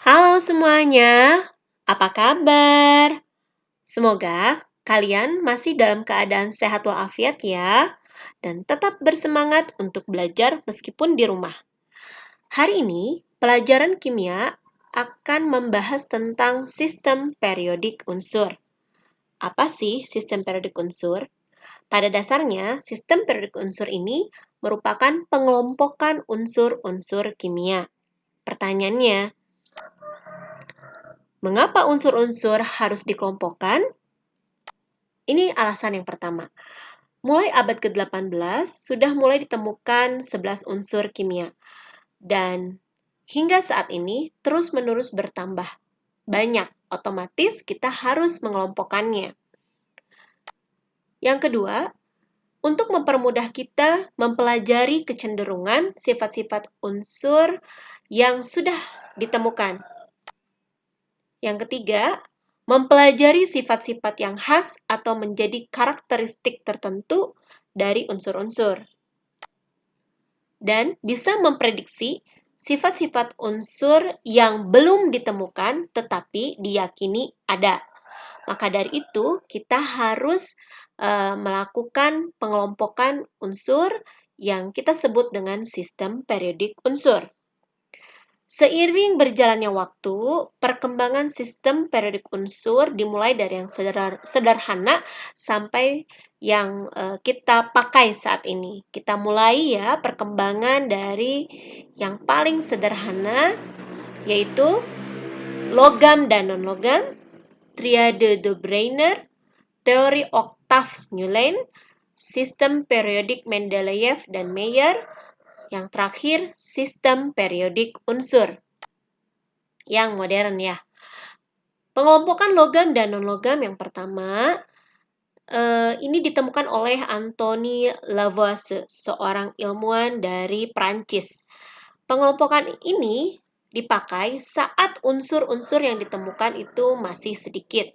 Halo semuanya, apa kabar? Semoga kalian masih dalam keadaan sehat walafiat ya, dan tetap bersemangat untuk belajar meskipun di rumah. Hari ini, pelajaran kimia akan membahas tentang sistem periodik unsur. Apa sih sistem periodik unsur? Pada dasarnya, sistem periodik unsur ini merupakan pengelompokan unsur-unsur kimia. Pertanyaannya, mengapa unsur-unsur harus dikelompokkan? Ini alasan yang pertama. Mulai abad ke-18, sudah mulai ditemukan 11 unsur kimia. Dan hingga saat ini terus-menerus bertambah. Banyak, otomatis kita harus mengelompokkannya. Yang kedua, untuk mempermudah kita mempelajari kecenderungan sifat-sifat unsur yang sudah ditemukan. Yang ketiga, mempelajari sifat-sifat yang khas atau menjadi karakteristik tertentu dari unsur-unsur. Dan bisa memprediksi sifat-sifat unsur yang belum ditemukan tetapi diyakini ada. Maka dari itu, kita harus melakukan pengelompokan unsur yang kita sebut dengan sistem periodik unsur. Seiring berjalannya waktu, perkembangan sistem periodik unsur dimulai dari yang sederhana sampai yang kita pakai saat ini. Kita mulai ya perkembangan dari yang paling sederhana, yaitu logam dan non-logam, triade de Brenner, teori oktav Newland, sistem periodik Mendeleev dan Mayer, yang terakhir, sistem periodik unsur yang modern ya. Pengelompokan logam dan non-logam yang pertama, ini ditemukan oleh Anthony Lavoisier, seorang ilmuwan dari Prancis. Pengelompokan ini dipakai saat unsur-unsur yang ditemukan itu masih sedikit.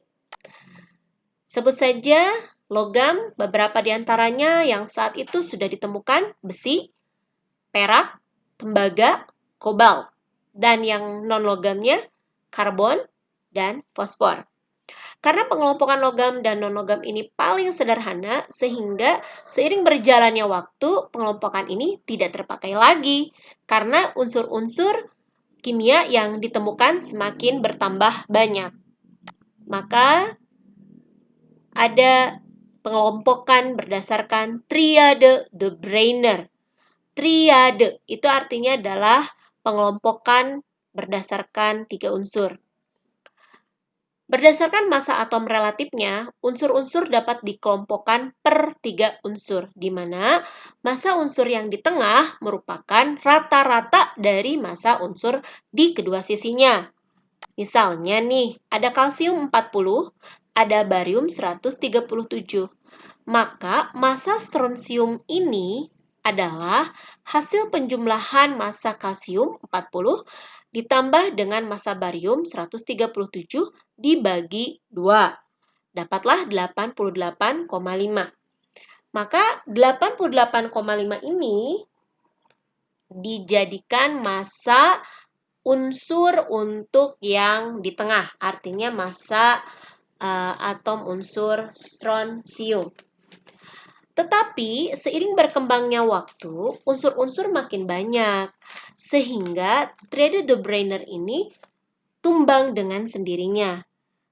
Sebut saja logam, beberapa di antaranya yang saat itu sudah ditemukan, besi, perak, tembaga, kobalt, dan yang non-logamnya karbon dan fosfor. Karena pengelompokan logam dan non-logam ini paling sederhana, sehingga seiring berjalannya waktu, pengelompokan ini tidak terpakai lagi, karena unsur-unsur kimia yang ditemukan semakin bertambah banyak. Maka, ada pengelompokan berdasarkan triade de Brenner. Triade itu artinya adalah pengelompokan berdasarkan 3 unsur. Berdasarkan massa atom relatifnya, unsur-unsur dapat dikelompokkan per 3 unsur, di mana massa unsur yang di tengah merupakan rata-rata dari massa unsur di kedua sisinya. Misalnya nih, ada kalsium 40, ada barium 137. Maka massa strontium ini adalah hasil penjumlahan massa kalsium 40 ditambah dengan massa barium 137 dibagi 2. Dapatlah 88,5. Maka 88,5 ini dijadikan massa unsur untuk yang di tengah, artinya massa atom unsur strontium. Tetapi seiring berkembangnya waktu, unsur-unsur makin banyak, sehingga triade de Brenner ini tumbang dengan sendirinya.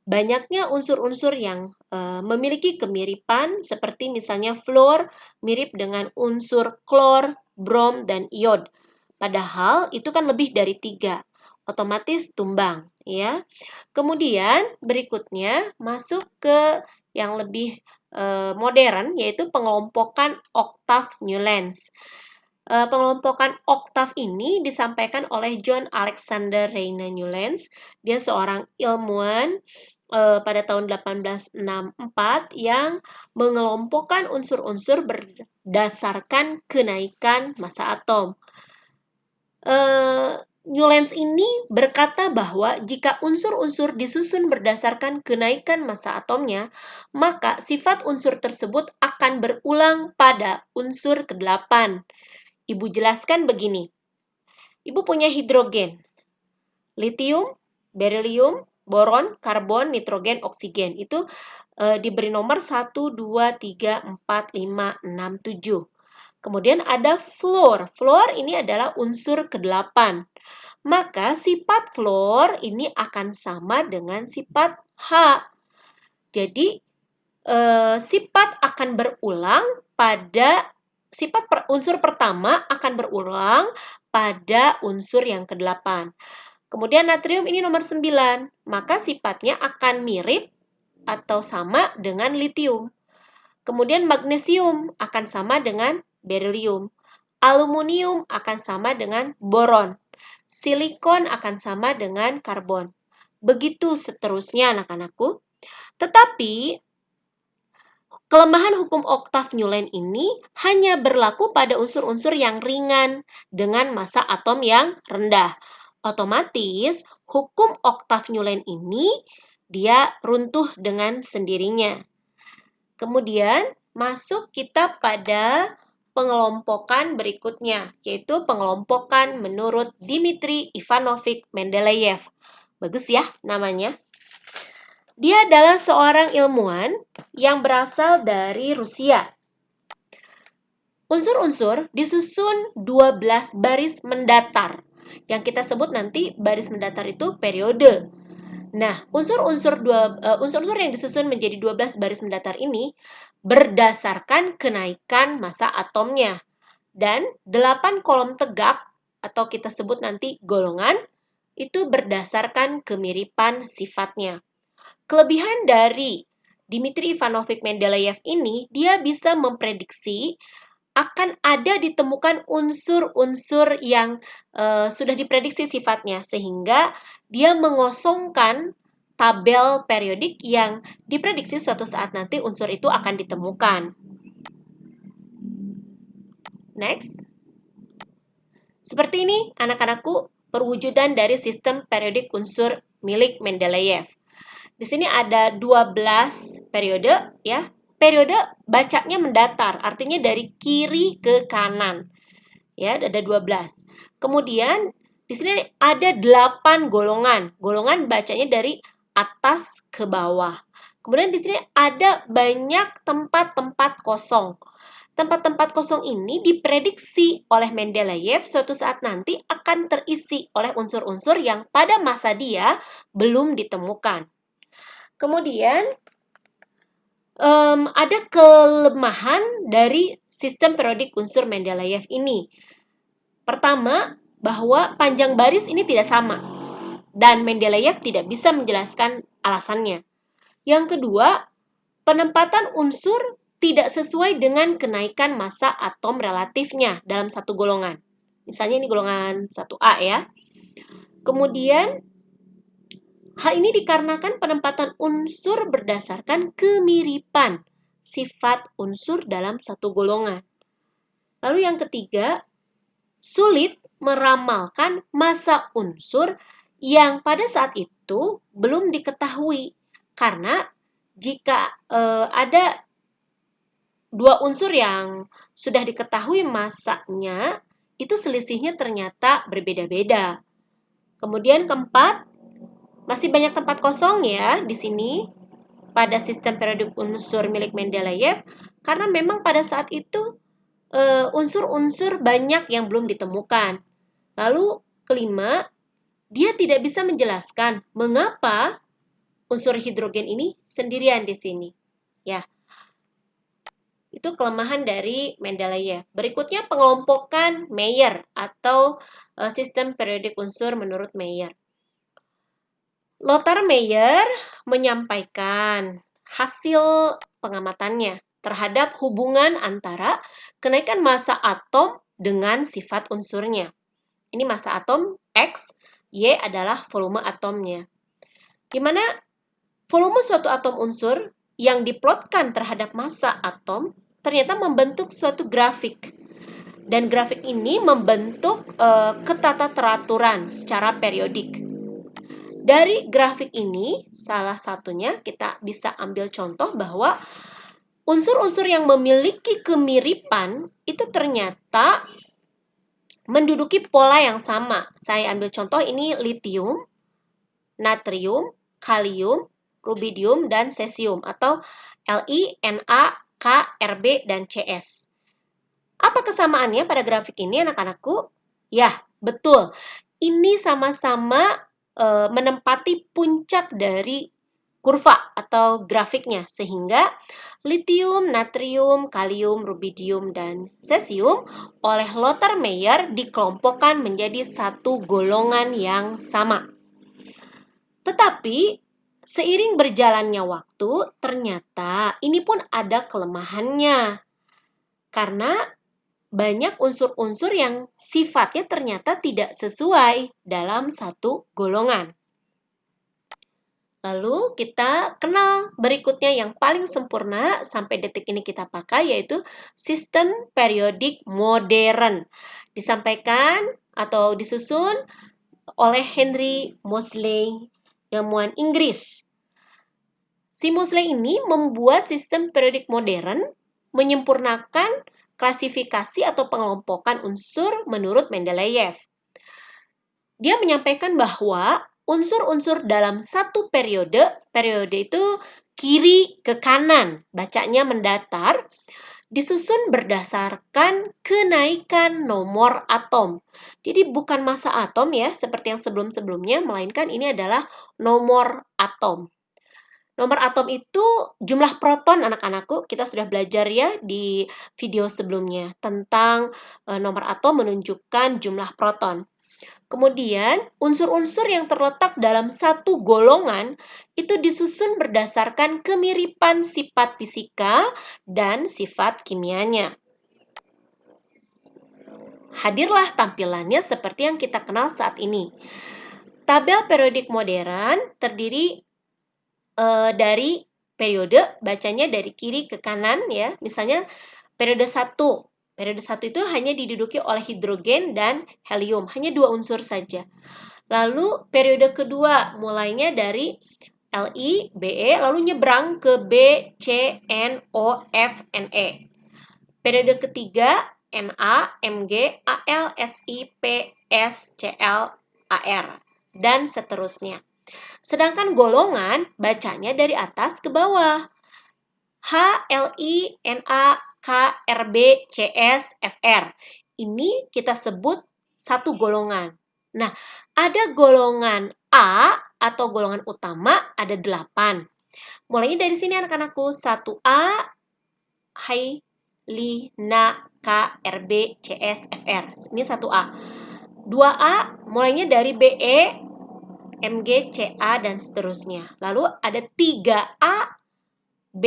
Banyaknya unsur-unsur yang memiliki kemiripan, seperti misalnya fluor mirip dengan unsur klor, brom, dan iod. Padahal itu kan lebih dari 3, otomatis tumbang. Ya. Kemudian berikutnya masuk ke yang lebih modern, yaitu pengelompokan oktav Newland. Pengelompokan oktav ini disampaikan oleh John Alexander Reina Newland. Dia seorang ilmuwan pada tahun 1864 yang mengelompokkan unsur-unsur berdasarkan kenaikan massa atom. Newland ini berkata bahwa jika unsur-unsur disusun berdasarkan kenaikan massa atomnya, maka sifat unsur tersebut akan berulang pada unsur ke-8. Ibu jelaskan begini. Ibu punya hidrogen, litium, berilium, boron, karbon, nitrogen, oksigen. Itu diberi nomor 1, 2, 3, 4, 5, 6, 7. Kemudian ada fluor. Fluor ini adalah unsur ke-8. Maka sifat fluor ini akan sama dengan sifat H. Jadi sifat akan berulang pada unsur pertama akan berulang pada unsur yang ke-8. Kemudian natrium ini nomor 9, maka sifatnya akan mirip atau sama dengan litium. Kemudian magnesium akan sama dengan berilium. Aluminium akan sama dengan boron. Silikon akan sama dengan karbon. Begitu seterusnya anak-anakku. Tetapi kelemahan hukum Octave-Newland ini hanya berlaku pada unsur-unsur yang ringan dengan massa atom yang rendah. Otomatis, hukum Octave-Newland ini dia runtuh dengan sendirinya. Kemudian, masuk kita pada pengelompokan berikutnya, yaitu pengelompokan menurut Dmitri Ivanovich Mendeleev. Bagus ya namanya. Dia adalah seorang ilmuwan yang berasal dari Rusia. Unsur-unsur disusun 12 baris mendatar. Yang kita sebut nanti baris mendatar itu periode. Nah, unsur-unsur yang disusun menjadi 12 baris mendatar ini berdasarkan kenaikan massa atomnya. Dan 8 kolom tegak atau kita sebut nanti golongan itu berdasarkan kemiripan sifatnya. Kelebihan dari Dmitri Ivanovich Mendeleev ini, dia bisa memprediksi akan ada ditemukan unsur-unsur yang sudah diprediksi sifatnya, sehingga dia mengosongkan tabel periodik yang diprediksi suatu saat nanti unsur itu akan ditemukan. Next. Seperti ini, anak-anakku, perwujudan dari sistem periodik unsur milik Mendeleev. Di sini ada 12 periode ya. Periode bacanya mendatar, artinya dari kiri ke kanan. Ya, ada 12. Kemudian di sini ada 8 golongan. Golongan bacanya dari atas ke bawah. Kemudian di sini ada banyak tempat-tempat kosong. Tempat-tempat kosong ini diprediksi oleh Mendeleev suatu saat nanti akan terisi oleh unsur-unsur yang pada masa dia belum ditemukan. Kemudian, ada kelemahan dari sistem periodik unsur Mendeleev ini. Pertama, bahwa panjang baris ini tidak sama, dan Mendeleev tidak bisa menjelaskan alasannya. Yang kedua, penempatan unsur tidak sesuai dengan kenaikan massa atom relatifnya dalam satu golongan. Misalnya ini golongan 1A ya. Kemudian, hal ini dikarenakan penempatan unsur berdasarkan kemiripan sifat unsur dalam satu golongan. Lalu yang ketiga, sulit meramalkan massa unsur yang pada saat itu belum diketahui. Karena jika ada dua unsur yang sudah diketahui massanya, itu selisihnya ternyata berbeda-beda. Kemudian keempat, masih banyak tempat kosong ya di sini pada sistem periodik unsur milik Mendeleev karena memang pada saat itu unsur-unsur banyak yang belum ditemukan. Lalu kelima, dia tidak bisa menjelaskan mengapa unsur hidrogen ini sendirian di sini. Ya. Itu kelemahan dari Mendeleev. Berikutnya pengelompokan Mayer atau sistem periodik unsur menurut Mayer. Lothar Mayer menyampaikan hasil pengamatannya terhadap hubungan antara kenaikan massa atom dengan sifat unsurnya. Ini massa atom X, Y adalah volume atomnya. Di mana volume suatu atom unsur yang diplotkan terhadap massa atom ternyata membentuk suatu grafik. Dan grafik ini membentuk ketatateraturan secara periodik. Dari grafik ini, salah satunya kita bisa ambil contoh bahwa unsur-unsur yang memiliki kemiripan itu ternyata menduduki pola yang sama. Saya ambil contoh ini litium, natrium, kalium, rubidium, dan cesium atau Li, Na, K, Rb, dan Cs. Apa kesamaannya pada grafik ini anak-anakku? Ya, betul. Ini sama-sama menempati puncak dari kurva atau grafiknya sehingga litium, natrium, kalium, rubidium, dan cesium oleh Lothar Meyer dikelompokkan menjadi satu golongan yang sama. Tetapi seiring berjalannya waktu, ternyata ini pun ada kelemahannya. Karena banyak unsur-unsur yang sifatnya ternyata tidak sesuai dalam satu golongan. Lalu kita kenal berikutnya yang paling sempurna sampai detik ini kita pakai yaitu sistem periodik modern. Disampaikan atau disusun oleh Henry Moseley, ilmuwan Inggris. Si Moseley ini membuat sistem periodik modern menyempurnakan klasifikasi atau pengelompokan unsur menurut Mendeleev. Dia menyampaikan bahwa unsur-unsur dalam satu periode itu kiri ke kanan, bacanya mendatar, disusun berdasarkan kenaikan nomor atom. Jadi bukan massa atom ya, seperti yang sebelum-sebelumnya, melainkan ini adalah nomor atom. Nomor atom itu jumlah proton anak-anakku, kita sudah belajar ya di video sebelumnya tentang nomor atom menunjukkan jumlah proton. Kemudian, unsur-unsur yang terletak dalam satu golongan itu disusun berdasarkan kemiripan sifat fisika dan sifat kimianya. Hadirlah tampilannya seperti yang kita kenal saat ini. Tabel periodik modern terdiri dari periode, bacanya dari kiri ke kanan ya. Misalnya periode 1. Periode 1 itu hanya diduduki oleh hidrogen dan helium, hanya 2 unsur saja. Lalu periode kedua mulainya dari Li, Be, lalu nyebrang ke B, C, N, O, F, Ne. Periode ketiga Na, Mg, Al, Si, P, S, Cl, Ar, dan seterusnya. Sedangkan golongan bacanya dari atas ke bawah. H, Li, Na, K, Rb, Cs, Fr. Ini kita sebut satu golongan. Nah, ada golongan A atau golongan utama ada 8. Mulainya dari sini anak-anakku. 1A, Hai, Li, Na, K, Rb, Cs, Fr. Ini 1A. 2A mulainya dari Be, Mg, Ca, dan seterusnya. Lalu ada 3A, B,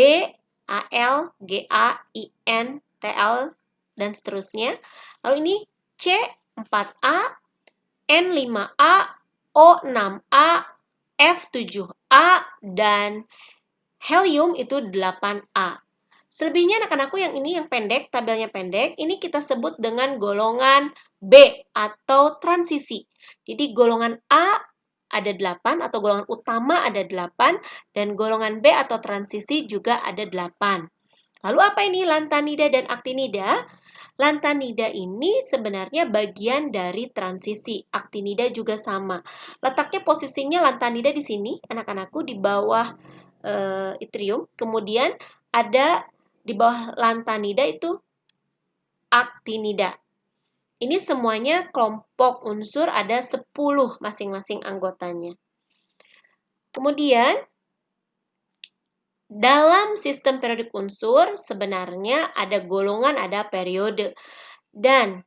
Al, Ga, In, Tl, dan seterusnya. Lalu ini C, 4A, N5A, O6A, F7A, dan helium itu 8A. Selebihnya anak-anakku yang ini yang pendek, tabelnya pendek, ini kita sebut dengan golongan B atau transisi. Jadi golongan A ada 8 atau golongan utama ada 8 dan golongan B atau transisi juga ada 8. Lalu apa ini lantanida dan aktinida? Lantanida ini sebenarnya bagian dari transisi. Aktinida juga sama. Letaknya posisinya lantanida di sini, anak-anakku di bawah yttrium. Kemudian ada di bawah lantanida itu aktinida. Ini semuanya kelompok unsur ada 10 masing-masing anggotanya. Kemudian, dalam sistem periodik unsur sebenarnya ada golongan, ada periode. Dan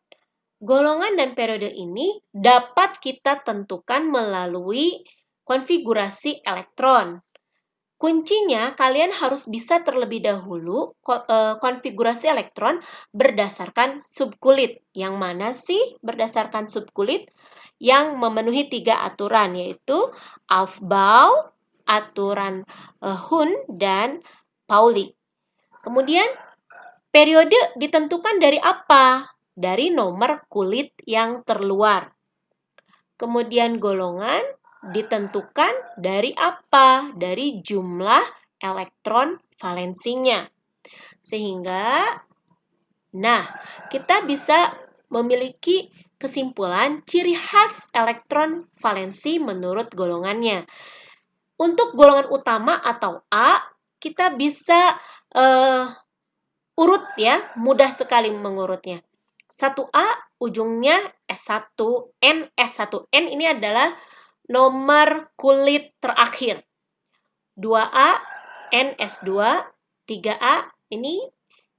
golongan dan periode ini dapat kita tentukan melalui konfigurasi elektron. Kuncinya, kalian harus bisa terlebih dahulu konfigurasi elektron berdasarkan subkulit. Yang mana sih berdasarkan subkulit? Yang memenuhi 3 aturan, yaitu Aufbau, aturan Hund, dan Pauli. Kemudian, periode ditentukan dari apa? Dari nomor kulit yang terluar. Kemudian golongan ditentukan dari apa? Dari jumlah elektron valensinya. Sehingga, kita bisa memiliki kesimpulan ciri khas elektron valensi menurut golongannya. Untuk golongan utama atau A, kita bisa urut ya, mudah sekali mengurutnya. 1A ujungnya S1N. S1N ini adalah nomor kulit terakhir. 2A NS2, 3A ini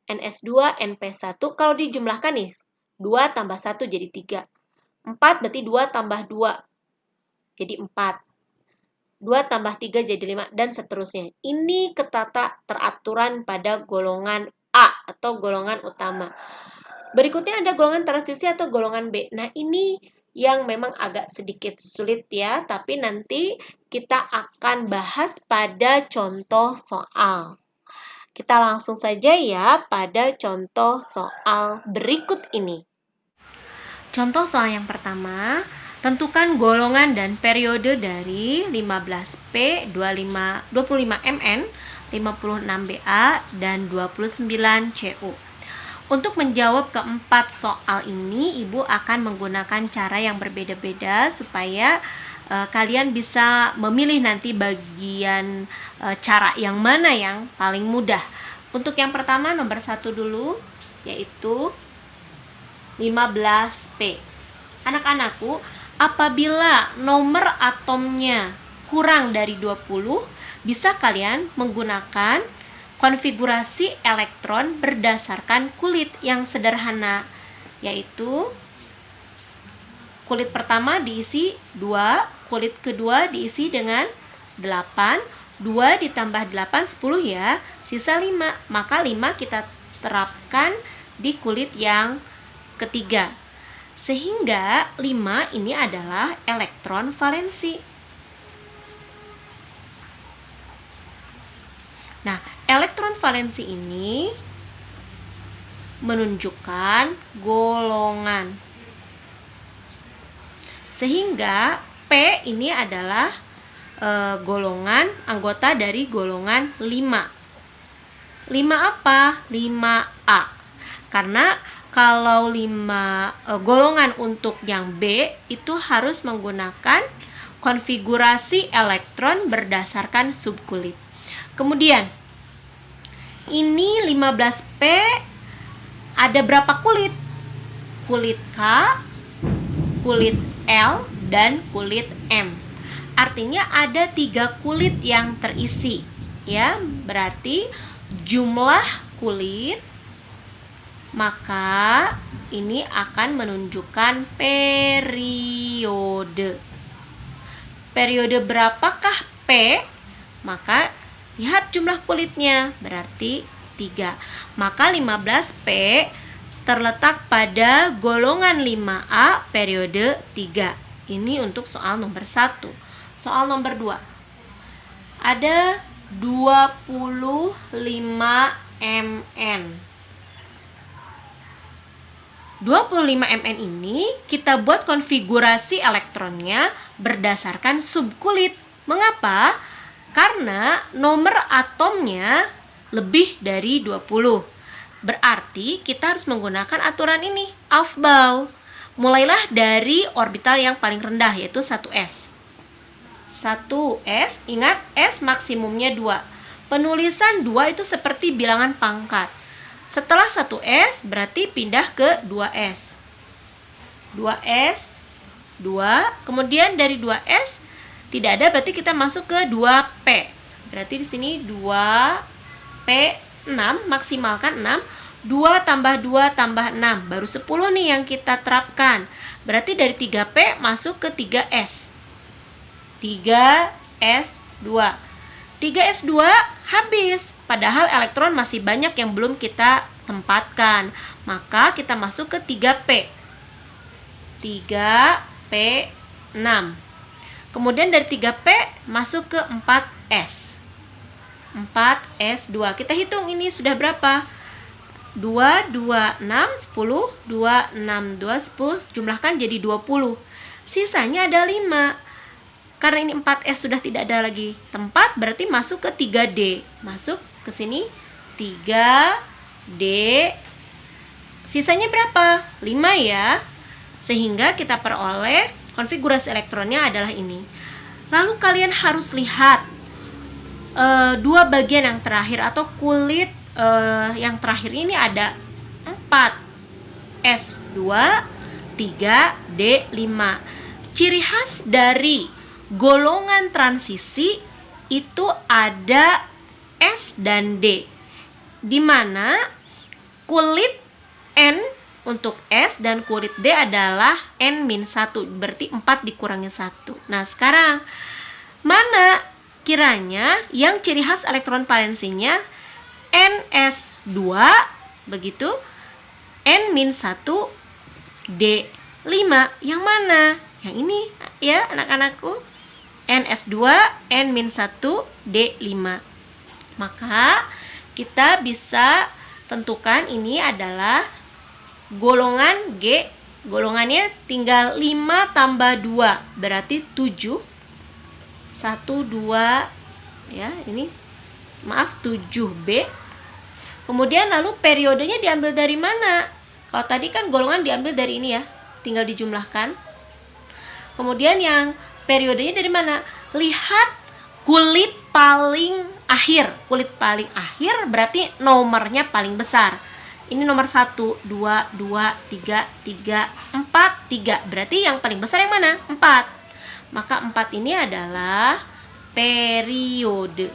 NS2, NP1. Kalau dijumlahkan nih, 2 tambah 1 jadi 3. 4 berarti 2 tambah 2 jadi 4. 2 tambah 3 jadi 5, dan seterusnya. Ini ketata teraturan pada golongan A atau golongan utama. Berikutnya ada golongan transisi atau golongan B. Nah, ini yang memang agak sedikit sulit ya, tapi nanti kita akan bahas pada contoh soal. Kita langsung saja ya pada contoh soal berikut ini. Contoh soal yang pertama, tentukan golongan dan periode dari 15P, 25MN, 56BA, dan 29CU. Untuk menjawab keempat soal ini, Ibu akan menggunakan cara yang berbeda-beda supaya kalian bisa memilih nanti bagian cara yang mana yang paling mudah. Untuk yang pertama, nomor 1 dulu, yaitu 15P. Anak-anakku, apabila nomor atomnya kurang dari 20, bisa kalian menggunakan konfigurasi elektron berdasarkan kulit yang sederhana, yaitu kulit pertama diisi 2, kulit kedua diisi dengan 8, 2 ditambah 8, 10 ya, sisa 5. Maka 5 kita terapkan di kulit yang ketiga. Sehingga 5 ini adalah elektron valensi. Nah, elektron valensi ini menunjukkan golongan. Sehingga P ini adalah golongan anggota dari golongan 5. 5 apa? 5A. Karena kalau 5 golongan untuk yang B itu harus menggunakan konfigurasi elektron berdasarkan subkulit. Kemudian ini 15P ada berapa kulit? Kulit K, kulit L, dan kulit M. Artinya ada 3 kulit yang terisi, ya. Berarti jumlah kulit, maka ini akan menunjukkan periode. Periode berapakah P? Maka lihat jumlah kulitnya, berarti 3. Maka 15P terletak pada golongan 5A periode 3. Ini untuk soal nomor 1. Soal nomor 2. Ada 25MN. 25MN ini kita buat konfigurasi elektronnya berdasarkan subkulit. Mengapa? Karena nomor atomnya lebih dari 20. Berarti kita harus menggunakan aturan ini, Aufbau. Mulailah dari orbital yang paling rendah, yaitu 1s. 1s, ingat S maksimumnya 2. Penulisan 2 itu seperti bilangan pangkat. Setelah 1s berarti pindah ke 2s. 2s, 2, kemudian dari 2s tidak ada, berarti kita masuk ke 2p. Berarti di sini 2p 6, maksimalkan 6. 2 tambah 2 tambah 6, baru 10 nih yang kita terapkan. Berarti dari 3p masuk ke 3s. 3s2. 3s2 habis, padahal elektron masih banyak yang belum kita tempatkan. Maka kita masuk ke 3p. 3p6. Kemudian dari 3p masuk ke 4s. 4s2. Kita hitung ini sudah berapa? 2, 2, 6, 10. 2, 6, 2, 10. Jumlahkan jadi 20. Sisanya ada 5. Karena ini 4S sudah tidak ada lagi tempat, berarti masuk ke 3D. Masuk ke sini 3D. Sisanya berapa? 5 ya. Sehingga kita peroleh konfigurasi elektronnya adalah ini. Lalu kalian harus lihat dua bagian yang terakhir atau kulit yang terakhir ini ada 4 S2, 3, D5. Ciri khas dari golongan transisi itu ada S dan D, di mana kulit N untuk S dan kulit D adalah N-1, berarti 4 dikurangi 1. Nah, sekarang mana kiranya yang ciri khas elektron valensinya Ns2 begitu, N-1, D5. Yang mana? Yang ini ya anak-anakku, Ns2, N-1, D5. Maka kita bisa tentukan ini adalah golongan G. Golongannya tinggal 5 tambah 2 berarti 7. 1, 2 ya, ini maaf 7B. Kemudian lalu periodenya diambil dari mana? Kalau tadi kan golongan diambil dari ini ya, tinggal dijumlahkan. Kemudian yang periodenya dari mana? Lihat kulit paling akhir. Kulit paling akhir berarti nomornya paling besar. Ini nomor 1, 2, 2, 3, 3, 4, 3. Berarti yang paling besar yang mana? 4. Maka 4 ini adalah periode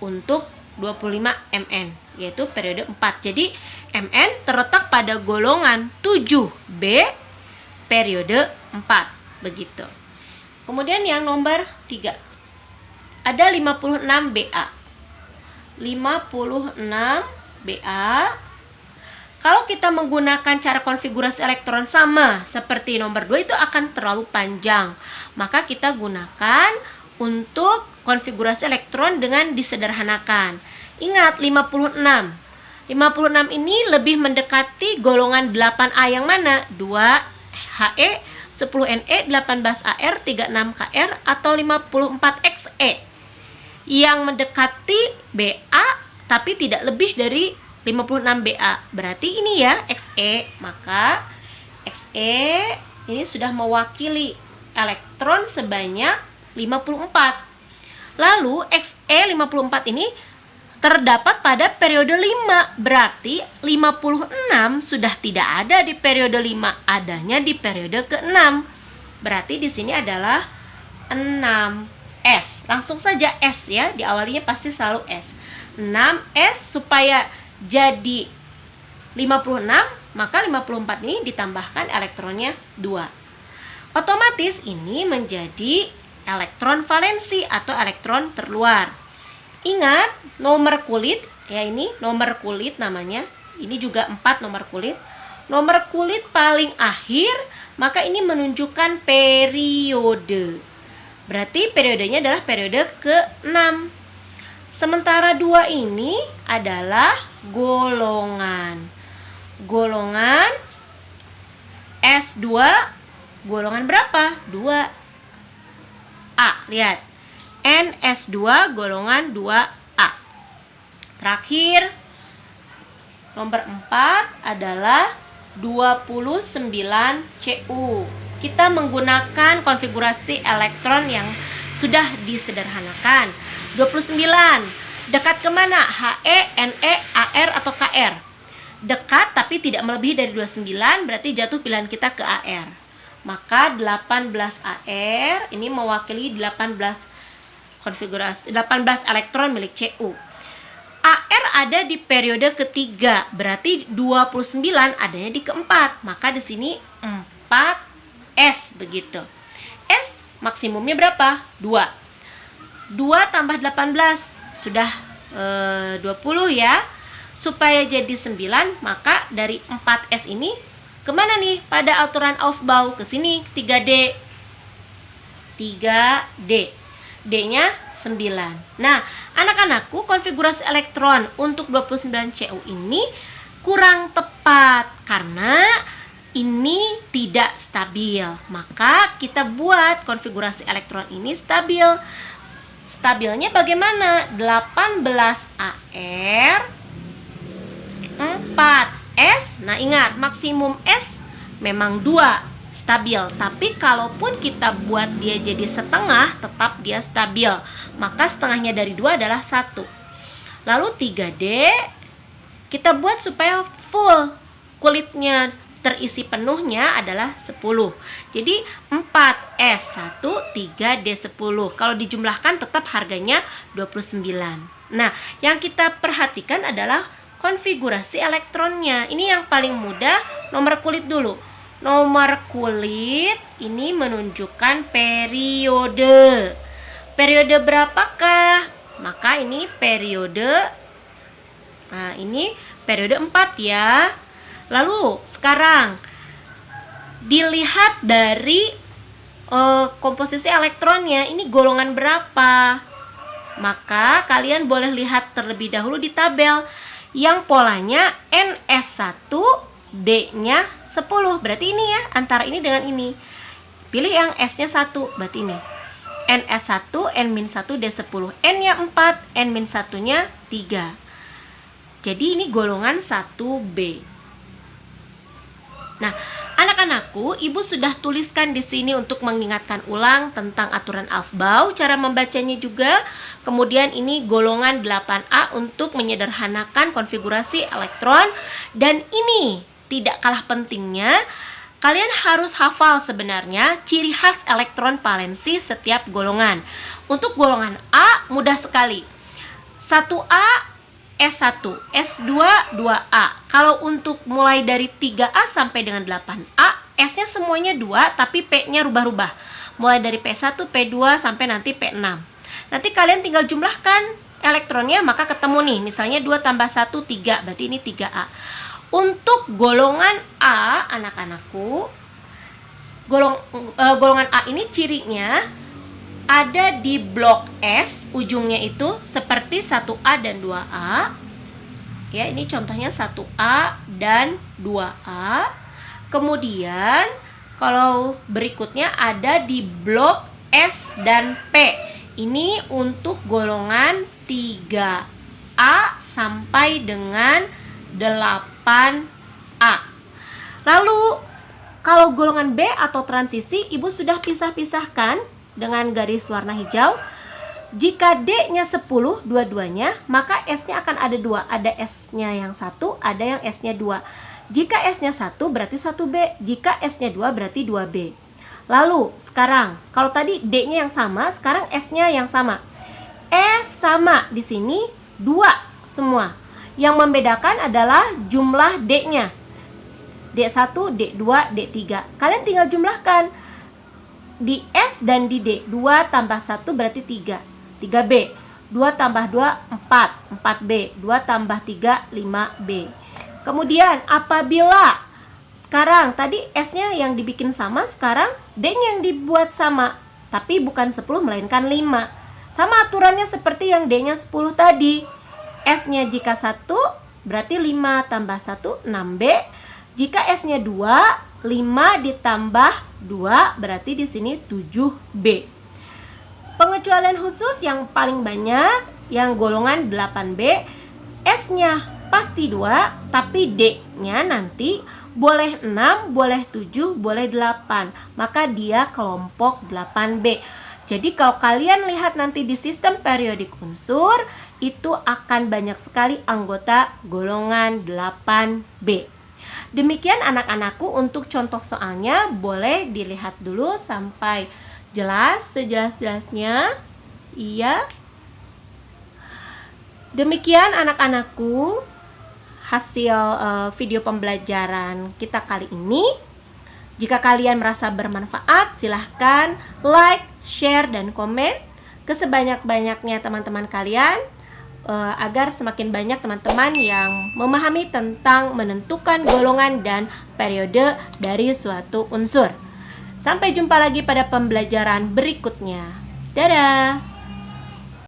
untuk 25 Mn, yaitu periode 4. Jadi Mn terletak pada golongan 7B periode 4, begitu. Kemudian yang nomor 3 ada 56 BA. 56 BA. Kalau kita menggunakan cara konfigurasi elektron sama seperti nomor 2 itu akan terlalu panjang. Maka kita gunakan untuk konfigurasi elektron dengan disederhanakan. Ingat 56. 56 ini lebih mendekati golongan 8A yang mana? 2He, 10Ne, 18Ar, 36Kr, atau 54Xe. Yang mendekati BA tapi tidak lebih dari 56 BA. Berarti ini ya Xe. Maka Xe ini sudah mewakili elektron sebanyak 54. Lalu Xe54 ini terdapat pada periode 5. Berarti 56 sudah tidak ada di periode 5, adanya di periode ke-6. Berarti di sini adalah 6S. Langsung saja S ya, diawalinya pasti selalu S. 6S supaya jadi 56, maka 54 ini ditambahkan elektronnya 2. Otomatis ini menjadi elektron valensi atau elektron terluar. Ingat nomor kulit ya, ini nomor kulit namanya. Ini juga 4 nomor kulit. Nomor kulit paling akhir, maka ini menunjukkan periode. Berarti periodenya adalah periode ke-6. Sementara 2 ini adalah golongan. Golongan S2 golongan berapa? 2A. Lihat. NS2 golongan 2A. Terakhir nomor 4 adalah 29Cu. Kita menggunakan konfigurasi elektron yang sudah disederhanakan. 29 dekat kemana? He, Ne, Ar, atau Kr? Dekat tapi tidak melebihi dari 29, berarti jatuh pilihan kita ke Ar. Maka 18Ar ini mewakili 18 konfigurasi 18 elektron milik Cu. Ar ada di periode ketiga, berarti 29 adanya di keempat. Maka di sini 4S begitu. S maksimumnya berapa? 2. 2 tambah 18 sudah 20 ya. Supaya jadi 9, maka dari 4S ini kemana nih? Pada aturan Aufbau, ke sini 3D. 3D. D-nya 9. Nah, anak-anakku, konfigurasi elektron untuk 29Cu ini kurang tepat karena ini tidak stabil. Maka kita buat konfigurasi elektron ini stabil. Stabilnya bagaimana? 18Ar 4S. Nah, ingat maksimum S memang 2, stabil. Tapi kalaupun kita buat dia jadi setengah, tetap dia stabil. Maka setengahnya dari 2 adalah 1. Lalu 3D kita buat supaya full, kulitnya terisi penuhnya adalah 10. Jadi 4S1 3D10. Kalau dijumlahkan tetap harganya 29. Nah, yang kita perhatikan adalah konfigurasi elektronnya. Ini yang paling mudah, nomor kulit dulu. Nomor kulit ini menunjukkan periode. Periode berapakah? Maka ini periode, nah ini periode 4 ya. Lalu sekarang dilihat dari komposisi elektronnya, ini golongan berapa? Maka kalian boleh lihat terlebih dahulu di tabel yang polanya NS1, D-nya 10. Berarti ini ya, antara ini dengan ini. Pilih yang S-nya 1, berarti ini. NS1, N-1, D10. N-nya 4, N-1-nya 3. Jadi ini golongan 1B. Nah, anak-anakku, Ibu sudah tuliskan di sini untuk mengingatkan ulang tentang aturan Aufbau, cara membacanya juga. Kemudian ini golongan 8A untuk menyederhanakan konfigurasi elektron. Dan ini tidak kalah pentingnya, kalian harus hafal sebenarnya ciri khas elektron valensi setiap golongan. Untuk golongan A mudah sekali. 1A S1, S2, 2A. Kalau untuk mulai dari 3A sampai dengan 8A, S-nya semuanya 2, tapi P-nya rubah-rubah. Mulai dari P1, P2, sampai nanti P6. Nanti kalian tinggal jumlahkan elektronnya, maka ketemu nih. Misalnya 2 tambah 1, 3, berarti ini 3A. Untuk golongan A, anak-anakku, golongan A ini cirinya ada di blok S, ujungnya itu seperti 1A dan 2A. Ya, ini contohnya 1A dan 2A. Kemudian kalau berikutnya ada di blok S dan P. Ini untuk golongan 3A sampai dengan 8A. Lalu kalau golongan B atau transisi, Ibu sudah pisah-pisahkan dengan garis warna hijau. Jika D-nya 10 dua-duanya, maka S-nya akan ada 2. Ada S-nya yang 1, ada yang S-nya 2. Jika S-nya 1 berarti 1B, jika S-nya 2 berarti 2B. Lalu sekarang kalau tadi D-nya yang sama, sekarang S-nya yang sama. S sama di sini 2 semua. Yang membedakan adalah jumlah D-nya. D1, D2, D3. Kalian tinggal jumlahkan. Di S dan di D, 2 tambah 1 berarti 3, 3B. 2 tambah 2, 4, 4B. 2 tambah 3, 5B. Kemudian apabila sekarang tadi S-nya yang dibikin sama, sekarang D-nya yang dibuat sama, tapi bukan 10 melainkan 5. Sama aturannya seperti yang D-nya 10 tadi. S-nya jika 1 berarti 5 tambah 1, 6B. Jika S-nya 2, 5 ditambah 2 berarti di sini 7B. Pengecualian khusus yang paling banyak yang golongan 8B, S-nya pasti 2, tapi D-nya nanti boleh 6, boleh 7, boleh 8. Maka dia kelompok 8B. Jadi kalau kalian lihat nanti di sistem periodik unsur, itu akan banyak sekali anggota golongan 8B. Demikian anak-anakku, untuk contoh soalnya boleh dilihat dulu sampai jelas, sejelas-jelasnya. Iya. Demikian anak-anakku hasil video pembelajaran kita kali ini. Jika kalian merasa bermanfaat, silahkan like, share, dan komen ke sebanyak-banyaknya teman-teman kalian, agar semakin banyak teman-teman yang memahami tentang menentukan golongan dan periode dari suatu unsur. Sampai jumpa lagi pada pembelajaran berikutnya. Dadah!